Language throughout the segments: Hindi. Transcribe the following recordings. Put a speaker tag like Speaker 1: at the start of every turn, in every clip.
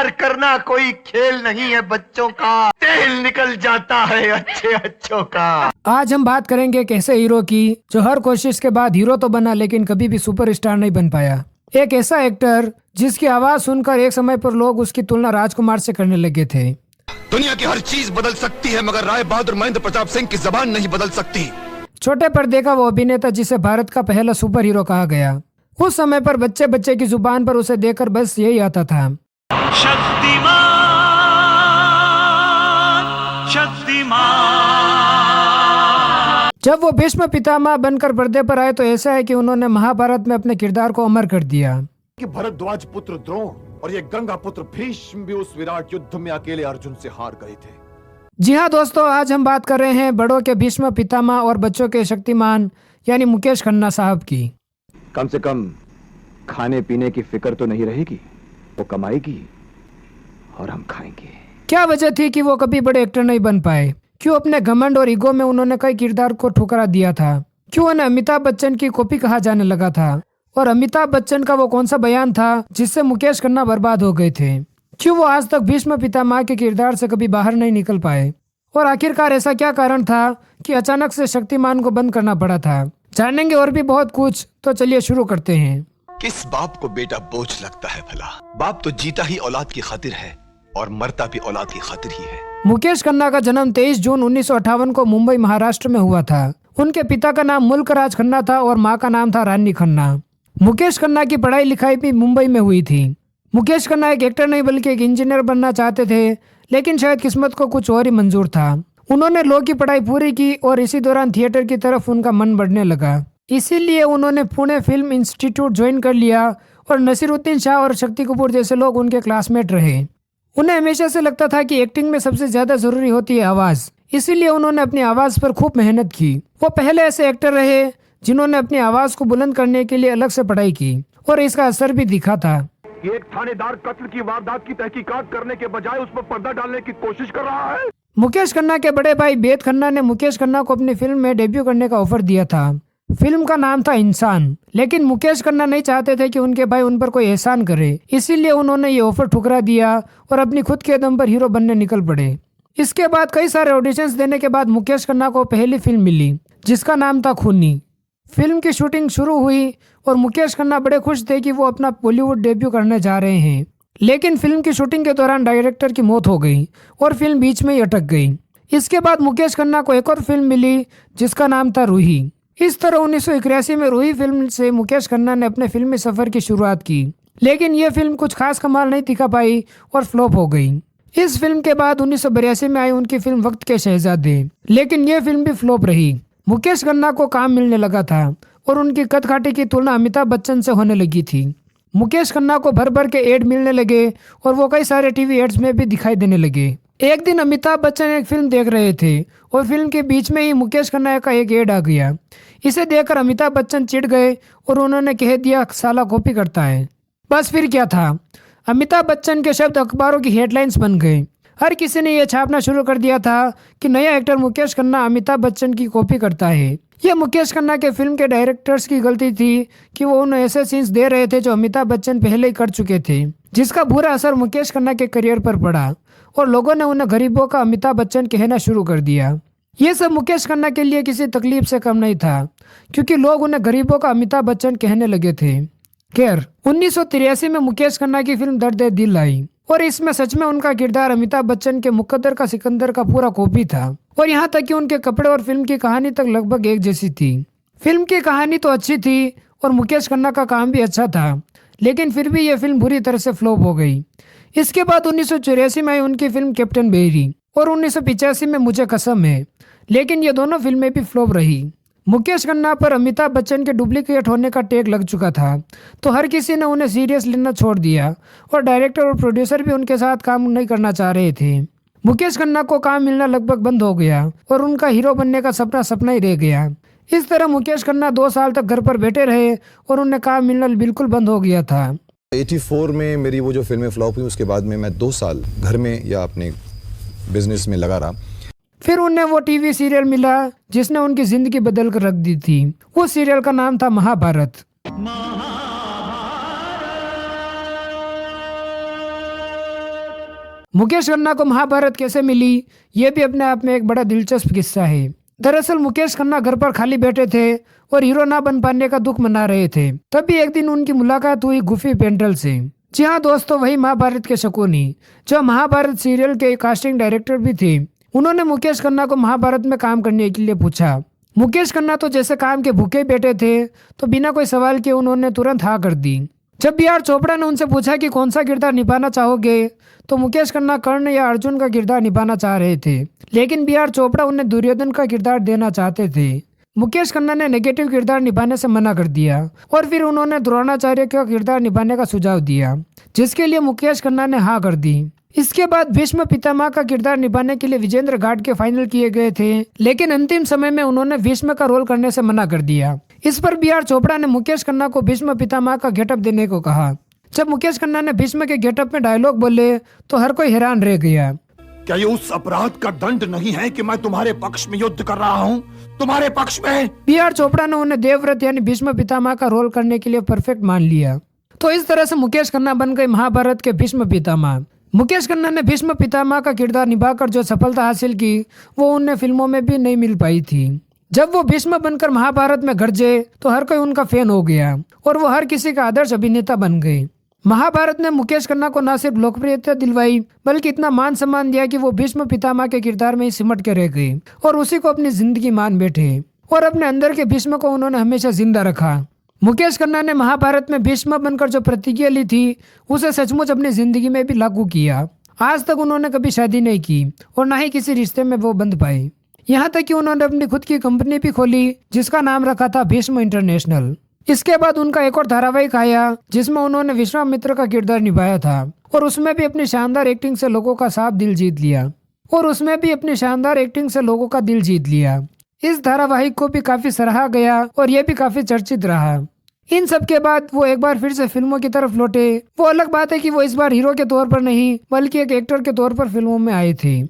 Speaker 1: प्यार करना कोई खेल नहीं है बच्चों का, तेल निकल जाता है अच्छे अच्छों का।
Speaker 2: आज हम बात करेंगे एक ऐसे हीरो की जो हर कोशिश के बाद हीरो तो बना लेकिन कभी भी सुपरस्टार नहीं बन पाया। एक ऐसा एक्टर जिसकी आवाज सुनकर एक समय पर लोग उसकी तुलना राजकुमार से करने लगे थे।
Speaker 3: दुनिया की हर चीज बदल सकती है मगर राय बहादुर महेंद्र प्रताप सिंह की जबान नहीं बदल सकती।
Speaker 2: छोटे पर्दे का वो अभिनेता जिसे भारत का पहला सुपर हीरो कहा गया। उस समय पर बच्चे बच्चे की जुबान पर उसे देखकर बस यही आता था,
Speaker 4: शक्तिमान शक्तिमान।
Speaker 2: जब वो भीष्म पितामह बनकर पर्दे पर आए तो ऐसा है कि उन्होंने महाभारत में अपने किरदार को अमर कर दिया।
Speaker 3: कि भरद्वाज पुत्र द्रोण और ये गंगा पुत्र भीष्म भी उस विराट युद्ध में अकेले अर्जुन से हार गए थे।
Speaker 2: जी हाँ दोस्तों, आज हम बात कर रहे हैं बड़ों के भीष्म पितामह और बच्चों के शक्तिमान यानी मुकेश खन्ना साहब की।
Speaker 5: कम से कम खाने पीने की फिक्र तो नहीं रहेगी, वो कमाएगी और हम खाएंगे।
Speaker 2: क्या वजह थी कि वो कभी बड़े एक्टर नहीं बन पाए? क्यों अपने घमंड और ईगो में उन्होंने कई किरदार को ठुकरा दिया था? क्यों उन्हें अमिताभ बच्चन की कॉपी कहा जाने लगा था? और अमिताभ बच्चन का वो कौन सा बयान था जिससे मुकेश खन्ना बर्बाद हो गए थे? क्यों वो आज तक भीष्म पितामह के किरदार से कभी बाहर नहीं निकल पाए? और आखिरकार ऐसा क्या कारण था कि अचानक से शक्तिमान को बंद करना पड़ा था? जानेंगे और भी बहुत कुछ, तो चलिए शुरू करते हैं।
Speaker 3: किस बाप को बेटा बोझ लगता है भला? बाप तो जीता ही औलाद की खातिर है और मरता भी औलाद की खातिर ही है।
Speaker 2: मुकेश खन्ना का जन्म 23 जून 1958 को मुंबई महाराष्ट्र में हुआ था। उनके पिता का नाम मुल्कराज खन्ना था और माँ का नाम था रानी खन्ना। मुकेश खन्ना की पढ़ाई लिखाई भी मुंबई में हुई थी। मुकेश खन्ना एक एक्टर नहीं बल्कि एक इंजीनियर बनना चाहते थे, लेकिन शायद किस्मत को कुछ और ही मंजूर था। उन्होंने लॉ की पढ़ाई पूरी की और इसी दौरान थिएटर की तरफ उनका मन बढ़ने लगा। इसीलिए उन्होंने पुणे फिल्म इंस्टीट्यूट ज्वाइन कर लिया और नसीरुद्दीन शाह और शक्ति कपूर जैसे लोग उनके क्लासमेट रहे। उन्हें हमेशा से लगता था कि एक्टिंग में सबसे ज्यादा जरूरी होती है आवाज, इसीलिए उन्होंने अपनी आवाज पर खूब मेहनत की। वो पहले ऐसे एक्टर रहे जिन्होंने अपनी आवाज को बुलंद करने के लिए अलग से पढ़ाई की और इसका असर भी दिखा था।
Speaker 3: एक थानेदार कत्ल की वारदात की तहकीकात करने के बजाय उस पर पर्दा डालने की कोशिश कर रहा है।
Speaker 2: मुकेश खन्ना के बड़े भाई बेद खन्ना ने मुकेश खन्ना को अपनी फिल्म में डेब्यू करने का ऑफर दिया था। फिल्म का नाम था इंसान, लेकिन मुकेश खन्ना नहीं चाहते थे कि उनके भाई उन पर कोई एहसान करे, इसीलिए उन्होंने ये ऑफर ठुकरा दिया और अपनी खुद के दम पर हीरो बनने निकल पड़े। इसके बाद कई सारे ऑडिशंस देने के बाद मुकेश खन्ना को पहली फिल्म मिली जिसका नाम था खूनी। फिल्म की शूटिंग शुरू हुई और मुकेश खन्ना बड़े खुश थे कि वो अपना बॉलीवुड डेब्यू करने जा रहे हैं, लेकिन फिल्म की शूटिंग के दौरान डायरेक्टर की मौत हो गई और फिल्म बीच में ही अटक गई। इसके बाद मुकेश खन्ना को एक और फिल्म मिली जिसका नाम था रूही। इस तरह 1981 में रूही फिल्म से मुकेश खन्ना ने अपने फिल्मी सफर की शुरुआत की, लेकिन ये फिल्म कुछ खास कमाल नहीं दिखा पाई और फ्लॉप हो गई। इस फिल्म के बाद 1982 में आई उनकी फिल्म वक्त के शहजादे, लेकिन ये फिल्म भी फ्लॉप रही। मुकेश खन्ना को काम मिलने लगा था और उनकी कद-काठी की तुलना अमिताभ बच्चन से होने लगी थी। मुकेश खन्ना को भर भर के एड मिलने लगे और वो कई सारे टीवी एड्स में भी दिखाई देने लगे। एक दिन अमिताभ बच्चन एक फिल्म देख रहे थे और फिल्म के बीच में ही मुकेश खन्ना का एक एड आ गया। इसे देखकर अमिताभ बच्चन चिढ़ गए और उन्होंने कह दिया साला कॉपी करता है। बस फिर क्या था, अमिताभ बच्चन के शब्द अखबारों की हेडलाइंस बन गए। हर किसी ने यह छापना शुरू कर दिया था कि नया एक्टर मुकेश खन्ना अमिताभ बच्चन की कॉपी करता है। यह मुकेश खन्ना के फिल्म के डायरेक्टर्स की गलती थी कि वो उन्हें ऐसे सीन्स दे रहे थे जो अमिताभ बच्चन पहले ही कर चुके थे, जिसका बुरा असर मुकेश खन्ना के करियर पर पड़ा और लोगों ने उन्हें गरीबों का अमिताभ बच्चन कहना शुरू कर दिया। ये सब मुकेश खन्ना के लिए किसी तकलीफ से कम नहीं था, क्योंकि लोग उन्हें गरीबों का अमिताभ बच्चन कहने लगे थे। खैर 1983 में मुकेश खन्ना की फिल्म दर्द है दिल आई और इसमें सच में उनका किरदार अमिताभ बच्चन के मुकद्दर का सिकंदर का पूरा कॉपी था और यहाँ तक कि उनके कपड़े और फिल्म की कहानी तक लगभग एक जैसी थी। फिल्म की कहानी तो अच्छी थी और मुकेश खन्ना का काम भी अच्छा था, लेकिन फिर भी यह फिल्म बुरी तरह से फ्लॉप हो गई। इसके बाद 1984 में आई उनकी फिल्म कैप्टन बेरी और 1985 में मुझे कसम है, लेकिन ये दोनों फिल्में भी फ्लॉप रही। मुकेश खन्ना पर अमिताभ बच्चन के डुप्लीकेट होने का टैग लग चुका था, तो हर किसी ने उन्हें सीरियस लेना छोड़ दिया और डायरेक्टर और प्रोड्यूसर भी उनके साथ काम नहीं करना चाह रहे थे। मुकेश खन्ना को काम मिलना लगभग बंद हो गया और उनका हीरो बनने का सपना सपना ही रह गया। इस तरह मुकेश खन्ना 2 साल तक घर पर बैठे रहे और उन्हें काम मिलना बिल्कुल बंद हो गया था।
Speaker 6: 84 में मेरी वो जो फिल्में फ्लॉप हुई, उसके बाद में मैं 2 साल घर में या अपने बिजनेस में लगा रहा।
Speaker 2: फिर उन्हें वो टीवी सीरियल मिला जिसने उनकी जिंदगी बदल कर रख दी थी। उस सीरियल का नाम था महाभारत। मुकेश खन्ना को महाभारत कैसे मिली, ये भी अपने आप में एक बड़ा दिलचस्प किस्सा है। दरअसल मुकेश खन्ना घर पर खाली बैठे थे और हीरो ना बन पाने का दुख मना रहे थे। तभी एक दिन उनकी मुलाकात हुई गुफी पेंड्रल से। जी हाँ दोस्तों, वही महाभारत के शकुनी, जो महाभारत सीरियल के कास्टिंग डायरेक्टर भी थे। उन्होंने मुकेश खन्ना को महाभारत में काम करने के लिए पूछा। मुकेश खन्ना तो जैसे काम के भूखे बैठे थे, तो बिना कोई सवाल किए उन्होंने तुरंत हाँ कर दी। जब बी आर चोपड़ा ने उनसे पूछा कि कौन सा किरदार निभाना चाहोगे, तो मुकेश खन्ना कर्ण या अर्जुन का किरदार निभाना चाह रहे थे, लेकिन बी आर चोपड़ा उन्हें दुर्योधन का किरदार देना चाहते थे। मुकेश खन्ना ने नेगेटिव किरदार निभाने से मना कर दिया और फिर उन्होंने द्रोणाचार्य का किरदार निभाने का सुझाव दिया, जिसके लिए मुकेश खन्ना ने हाँ कर दी। इसके बाद भीष्म पितामह का किरदार निभाने के लिए विजेंद्र घाट के फाइनल किए गए थे, लेकिन अंतिम समय में उन्होंने भीष्म का रोल करने से मना कर दिया। इस पर बी आर चोपड़ा ने मुकेश खन्ना को भीष्म पितामह का गेटअप देने को कहा। जब मुकेश खन्ना ने भीष्म के गेटअप में डायलॉग बोले तो हर कोई हैरान रह गया।
Speaker 1: क्या ये उस अपराध का दंड नहीं है कि मैं तुम्हारे पक्ष में युद्ध कर रहा हूँ, तुम्हारे पक्ष में?
Speaker 2: बी आर चोपड़ा ने उन्हें देवव्रत यानी भीष्म पितामह का रोल करने के लिए परफेक्ट मान लिया। तो इस तरह से मुकेश खन्ना बन गए महाभारत के भीष्म पितामह। मुकेश खन्ना ने भीष्म पितामह का किरदार निभाकर जो सफलता हासिल की, वो उन्हें फिल्मों में भी नहीं मिल पाई थी। जब वो भीष्म बनकर महाभारत में गरजे तो हर कोई उनका फैन हो गया और वो हर किसी का आदर्श अभिनेता बन गए। महाभारत ने मुकेश खन्ना को न सिर्फ लोकप्रियता दिलवाई, बल्कि इतना मान सम्मान दिया कि वो भीष्म पितामह के किरदार में ही सिमट के रह गए और उसी को अपनी जिंदगी मान बैठे और अपने अंदर के भीष्म को उन्होंने हमेशा जिंदा रखा। मुकेश खन्ना ने महाभारत में भीष्म बनकर जो प्रतिज्ञा ली थी, उसे सचमुच अपनी जिंदगी में भी लागू किया। आज तक उन्होंने कभी शादी नहीं की और न ही किसी रिश्ते में वो बंध पाए। यहाँ तक कि उन्होंने अपनी खुद की कंपनी भी खोली, जिसका नाम रखा था भीष्म इंटरनेशनल। इसके बाद उनका एक और धारावाहिक आया, जिसमें उन्होंने विश्वामित्र का किरदार निभाया था और उसमें भी अपनी शानदार एक्टिंग से लोगों का साफ दिल जीत लिया। इस धारावाहिक को भी काफी सराहा गया और यह भी काफी चर्चित रहा। इन सब के बाद वो एक बार फिर से फिल्मों की तरफ लौटे। वो अलग बात है कि वो इस बार हीरो के तौर पर नहीं, बल्कि एक एक्टर के तौर पर फिल्मों में आए थे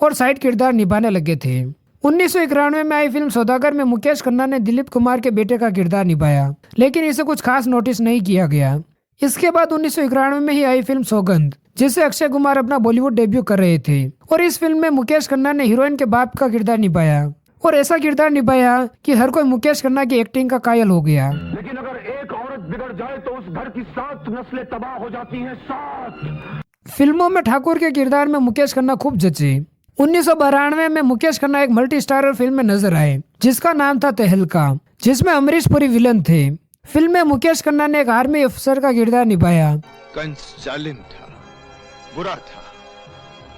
Speaker 2: और साइड किरदार निभाने लगे थे। 1991 में आई फिल्म सौदागर में मुकेश खन्ना ने दिलीप कुमार के बेटे का किरदार निभाया, लेकिन इसे कुछ खास नोटिस नहीं किया गया। इसके बाद 1991 में ही आई फिल्म सौगंध, जिससे अक्षय कुमार अपना बॉलीवुड डेब्यू कर रहे थे और इस फिल्म में मुकेश खन्ना ने हीरोइन के बाप का किरदार निभाया और ऐसा किरदार निभाया कि हर कोई मुकेश खन्ना की एक्टिंग का कायल हो गया।
Speaker 1: लेकिन अगर एक औरत बिगड़ जाए तो उस घर की 7 नस्लें तबाह हो जाती हैं। 7
Speaker 2: फिल्मों में ठाकुर के किरदार में मुकेश खन्ना खूब जचे। 1992 में मुकेश खन्ना एक मल्टी स्टारर फिल्म में नजर आए, जिसका नाम था तहलका, जिसमें अमरीश पुरी विलन थे। फिल्म में मुकेश खन्ना ने एक आर्मी अफसर का किरदार निभाया।
Speaker 3: कंस जालिम था, बुरा था,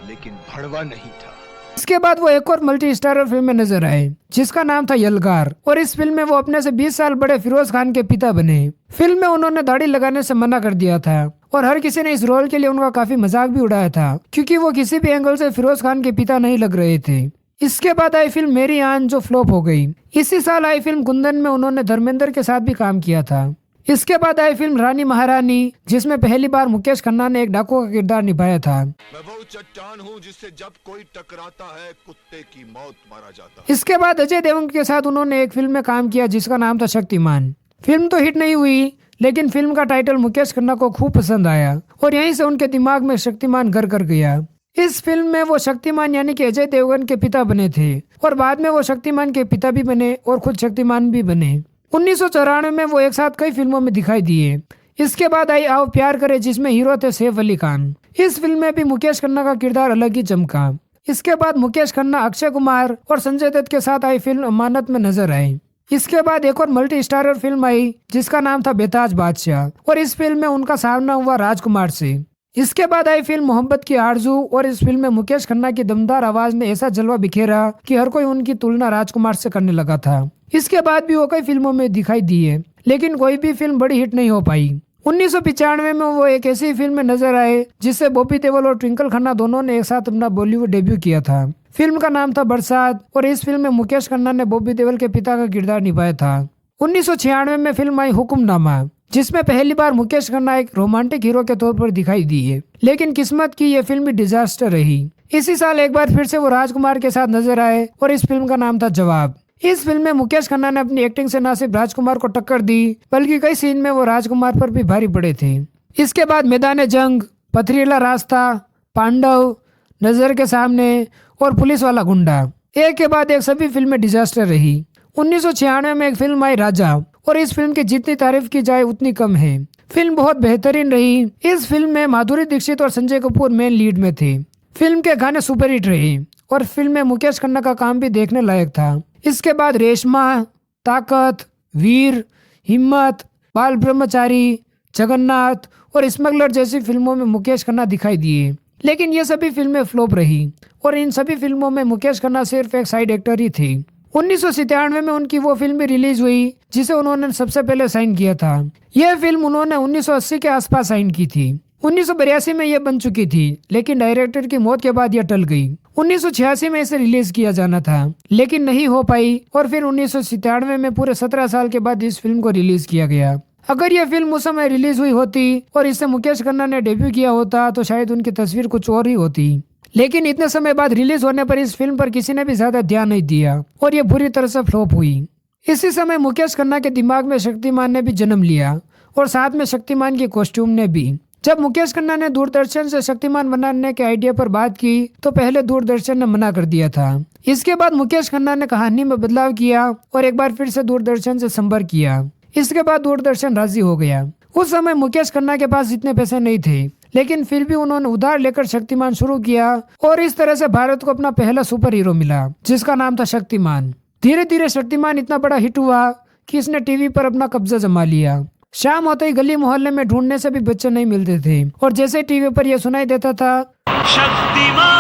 Speaker 3: लेकिन भड़वा नहीं था।
Speaker 2: इसके बाद वो एक और मल्टी स्टारर फिल्म में नजर आए, जिसका नाम था यलगार, और इस फिल्म में वो अपने से 20 साल बड़े फिरोज खान के पिता बने। फिल्म में उन्होंने दाढ़ी लगाने से मना कर दिया था और हर किसी ने इस रोल के लिए उनका काफी मजाक भी उड़ाया था, क्योंकि वो किसी भी एंगल से फिरोज खान के पिता नहीं लग रहे थे। इसके बाद आई फिल्म मेरी आन, जो फ्लॉप हो गई। इसी साल आई फिल्म कुंदन में उन्होंने धर्मेंद्र के साथ भी काम किया था। इसके बाद आई फिल्म रानी महारानी, जिसमें पहली बार मुकेश खन्ना ने एक डाकू का किरदार निभाया था।
Speaker 3: मैं वो चट्टान हूँ जिससे जब कोई टकराता है कुत्ते की मौत मारा जाता है।
Speaker 2: इसके बाद अजय देवगन के साथ उन्होंने एक फिल्म में काम किया, जिसका नाम था शक्तिमान। फिल्म तो हिट नहीं हुई, लेकिन फिल्म का टाइटल मुकेश खन्ना को खूब पसंद आया और यहीं से उनके दिमाग में शक्तिमान घर कर गया। इस फिल्म में वो शक्तिमान यानी कि अजय देवगन के पिता बने थे और बाद में वो शक्तिमान के पिता भी बने और खुद शक्तिमान भी बने। 1994 में वो एक साथ कई फिल्मों में दिखाई दिए। इसके बाद आई आओ प्यार करे, जिसमें हीरो थे सैफ अली खान। इस फिल्म में भी मुकेश खन्ना का किरदार अलग ही चमका। इसके बाद मुकेश खन्ना, अक्षय कुमार और संजय दत्त के साथ आई फिल्म अमानत में नजर आए। इसके बाद एक और मल्टी स्टारर फिल्म आई, जिसका नाम था बेताज बादशाह, और इस फिल्म में उनका सामना हुआ राजकुमार से। इसके बाद आई फिल्म मोहब्बत की आरजू, और इस फिल्म में मुकेश खन्ना की दमदार आवाज ने ऐसा जलवा बिखेरा कि हर कोई उनकी तुलना राजकुमार से करने लगा था। इसके बाद भी वो कई फिल्मों में दिखाई दिए, लेकिन कोई भी फिल्म बड़ी हिट नहीं हो पाई। 1995 में वो एक ऐसी फिल्म में नजर आए, जिससे बॉबी देओल और ट्विंकल खन्ना दोनों ने एक साथ अपना बॉलीवुड डेब्यू किया था। फिल्म का नाम था बरसात, और इस फिल्म में मुकेश खन्ना ने बॉबी देओल के पिता का किरदार निभाया था। 1996 में फिल्म आई हुक्मनामा, जिसमें पहली बार मुकेश खन्ना एक रोमांटिक हीरो के तौर पर दिखाई दिए, लेकिन किस्मत की ये फिल्म भी डिजास्टर रही। इसी साल एक बार फिर से वो राजकुमार के साथ नजर आए और इस फिल्म का नाम था जवाब। इस फिल्म में मुकेश खन्ना ने अपनी एक्टिंग से न सिर्फ राजकुमार को टक्कर दी, बल्कि कई सीन में वो राजकुमार पर भी भारी पड़े थे। इसके बाद मैदान जंग, पथरीला रास्ता, पांडव, नजर के सामने और पुलिस वाला गुंडा, एक के बाद एक सभी फिल्में डिजास्टर रही। 1996 में एक फिल्म आई राजा, और इस फिल्म की जितनी तारीफ की जाए उतनी कम है। फिल्म बहुत बेहतरीन रही। इस फिल्म में माधुरी दीक्षित और संजय कपूर मेन लीड में थे। फिल्म के गाने सुपरहिट रहे और फिल्म में मुकेश खन्ना का काम भी देखने लायक था। इसके बाद रेशमा, ताकत, वीर, हिम्मत, बाल ब्रह्मचारी, जगन्नाथ और स्मगलर जैसी फिल्मों में मुकेश खन्ना दिखाई दिए, लेकिन ये सभी फिल्में फ्लॉप रही और इन सभी फिल्मों में मुकेश खन्ना सिर्फ एक साइड एक्टर ही थे। 1997 में उनकी वो फिल्म भी रिलीज हुई जिसे उन्होंने सबसे पहले साइन किया था। यह फिल्म उन्होंने 1980 के आसपास साइन की थी। 1982 में यह बन चुकी थी, लेकिन डायरेक्टर की मौत के बाद यह टल गई। 1986 में इसे रिलीज किया जाना था, लेकिन नहीं हो पाई और फिर 1997 में पूरे 17 साल के बाद इस फिल्म को रिलीज किया गया। अगर यह फिल्म उस समय रिलीज हुई होती और इससे मुकेश खन्ना ने डेब्यू किया होता तो शायद उनकी तस्वीर कुछ और ही होती, लेकिन इतने समय बाद रिलीज होने पर इस फिल्म पर किसी ने भी ज्यादा ध्यान नहीं दिया और ये बुरी तरह से फ्लॉप हुई। इसी समय मुकेश खन्ना के दिमाग में शक्तिमान ने भी जन्म लिया और साथ में शक्तिमान के कॉस्ट्यूम ने भी। जब मुकेश खन्ना ने दूरदर्शन से शक्तिमान बनाने के आइडिया पर बात की तो पहले दूरदर्शन ने मना कर दिया था। इसके बाद मुकेश खन्ना ने कहानी में बदलाव किया और एक बार फिर से दूरदर्शन से संपर्क किया। इसके बाद दूरदर्शन राजी हो गया। उस समय मुकेश खन्ना के पास इतने पैसे नहीं थे, लेकिन फिर भी उन्होंने उधार लेकर शक्तिमान शुरू किया और इस तरह से भारत को अपना पहला सुपर हीरो मिला जिसका नाम था शक्तिमान। धीरे धीरे शक्तिमान इतना बड़ा हिट हुआ कि इसने टीवी पर अपना कब्जा जमा लिया। शाम होते ही गली मोहल्ले में ढूंढने से भी बच्चे नहीं मिलते थे और जैसे टीवी पर यह सुनाई देता था
Speaker 4: शक्तिमान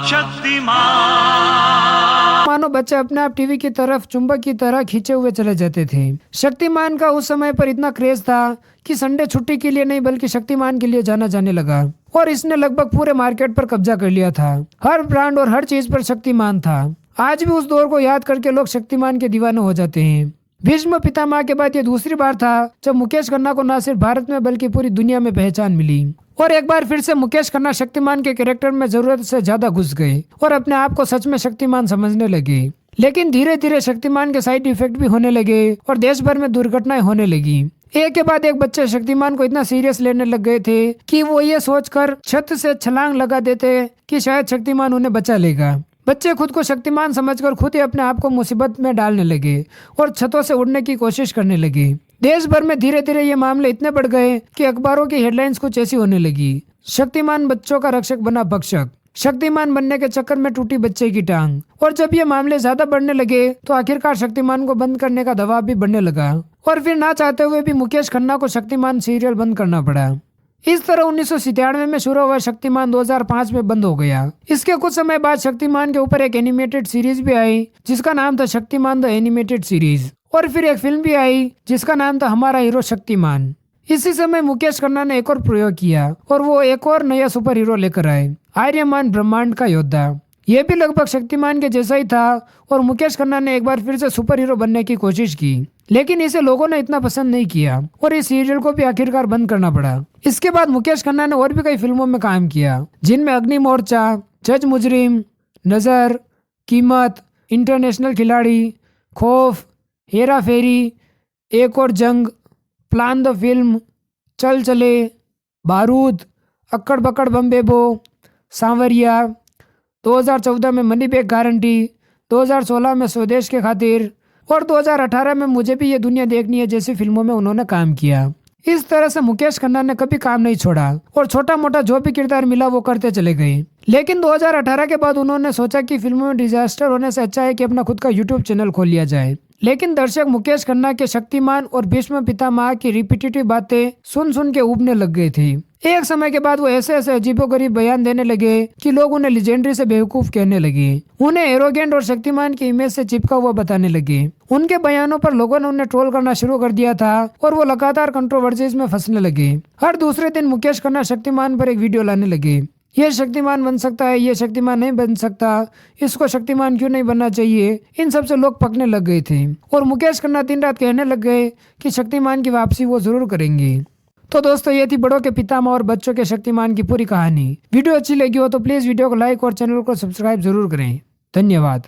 Speaker 4: शक्तिमान,
Speaker 2: मानो बच्चे अपने आप टीवी की तरफ चुंबक की तरह खींचे हुए चले जाते थे। शक्तिमान का उस समय पर इतना क्रेज था कि संडे छुट्टी के लिए नहीं बल्कि शक्तिमान के लिए जाना जाने लगा और इसने लगभग पूरे मार्केट पर कब्जा कर लिया था। हर ब्रांड और हर चीज पर शक्तिमान था। आज भी उस दौर को याद करके लोग शक्तिमान के दीवाने हो जाते हैं। भीष्म पितामह के बाद ये दूसरी बार था जब मुकेश खन्ना को न सिर्फ भारत में बल्कि पूरी दुनिया में पहचान मिली और एक बार फिर से मुकेश खन्ना शक्तिमान के कैरेक्टर में जरूरत से ज्यादा घुस गए और अपने आप को सच में शक्तिमान समझने लगे। लेकिन धीरे धीरे शक्तिमान के साइड इफेक्ट भी होने लगे और देश भर में दुर्घटनाएं होने लगी। एक के बाद एक बच्चे शक्तिमान को इतना सीरियस लेने लग गए थे कि वो ये सोचकर छत से छलांग लगा देते कि शायद शक्तिमान उन्हें बचा लेगा। बच्चे खुद को शक्तिमान समझकर खुद ही अपने आप को मुसीबत में डालने लगे और छतों से उड़ने की कोशिश करने लगे। देश भर में धीरे धीरे ये मामले इतने बढ़ गए कि अखबारों की हेडलाइंस कुछ ऐसी होने लगी। शक्तिमान बच्चों का रक्षक बना भक्षक, शक्तिमान बनने के चक्कर में टूटी बच्चे की टांग। और जब ये मामले ज्यादा बढ़ने लगे तो आखिरकार शक्तिमान को बंद करने का दबाव भी बढ़ने लगा और फिर ना चाहते हुए भी मुकेश खन्ना को शक्तिमान सीरियल बंद करना पड़ा। इस तरह 1997 में शुरू हुआ शक्तिमान 2005 में बंद हो गया। इसके कुछ समय बाद शक्तिमान के ऊपर एक एनिमेटेड सीरीज भी आई जिसका नाम था शक्तिमान द एनिमेटेड सीरीज और फिर एक फिल्म भी आई जिसका नाम था हमारा हीरो शक्तिमान। इसी समय मुकेश खन्ना ने एक और प्रयोग किया और वो एक और नया सुपर हीरो लेकर आए, आर्यमान ब्रह्मांड का योद्धा। यह भी लगभग शक्तिमान के जैसा ही था और मुकेश खन्ना ने एक बार फिर से सुपर हीरो बनने की कोशिश की, लेकिन इसे लोगों ने इतना पसंद नहीं किया और इस सीरियल को भी आखिरकार बंद करना पड़ा। इसके बाद मुकेश खन्ना ने और भी कई फिल्मों में काम किया जिनमें अग्नि मोर्चा, जज मुजरिम, नजर, कीमत, इंटरनेशनल खिलाड़ी, खौफ, हेरा फेरी, एक और जंग, प्लान द फिल्म, चल चले, बारूद, अक्कड़ बक्कड़ बम बेबो, सांवरिया, 2014 में मनी बैक गारंटी, 2016 में स्वदेश के खातिर और 2018 में मुझे भी ये दुनिया देखनी है जैसी फिल्मों में उन्होंने काम किया। इस तरह से मुकेश खन्ना ने कभी काम नहीं छोड़ा और छोटा मोटा जो भी किरदार मिला वो करते चले गए। लेकिन 2018 के बाद उन्होंने सोचा कि फिल्मों में डिजास्टर होने से अच्छा है कि अपना खुद का यूट्यूब चैनल खोल लिया जाए। लेकिन दर्शक मुकेश खन्ना के शक्तिमान और भीष्म पितामह की रिपीटेटिव बातें सुन सुन के उबने लग गए थे। एक समय के बाद वो ऐसे ऐसे अजीबोगरीब बयान देने लगे कि लोग उन्हें लेजेंडरी से बेवकूफ कहने लगे, उन्हें एरोगेंट और शक्तिमान की इमेज से चिपका हुआ बताने लगे। उनके बयानों पर लोगों ने उन्हें ट्रोल करना शुरू कर दिया था और वो लगातार कंट्रोवर्सीज में फंसने लगे। हर दूसरे दिन मुकेश खन्ना शक्तिमान पर एक वीडियो लाने लगे, ये शक्तिमान बन सकता है, ये शक्तिमान नहीं बन सकता, इसको शक्तिमान क्यों नहीं बनना चाहिए। इन सब से लोग पकने लग गए थे और मुकेश खन्ना दिन रात कहने लग गए कि शक्तिमान की वापसी वो जरूर करेंगे। तो दोस्तों ये थी बड़ों के पितामह और बच्चों के शक्तिमान की पूरी कहानी। वीडियो अच्छी लगी हो तो प्लीज वीडियो को लाइक और चैनल को सब्सक्राइब जरूर करें। धन्यवाद।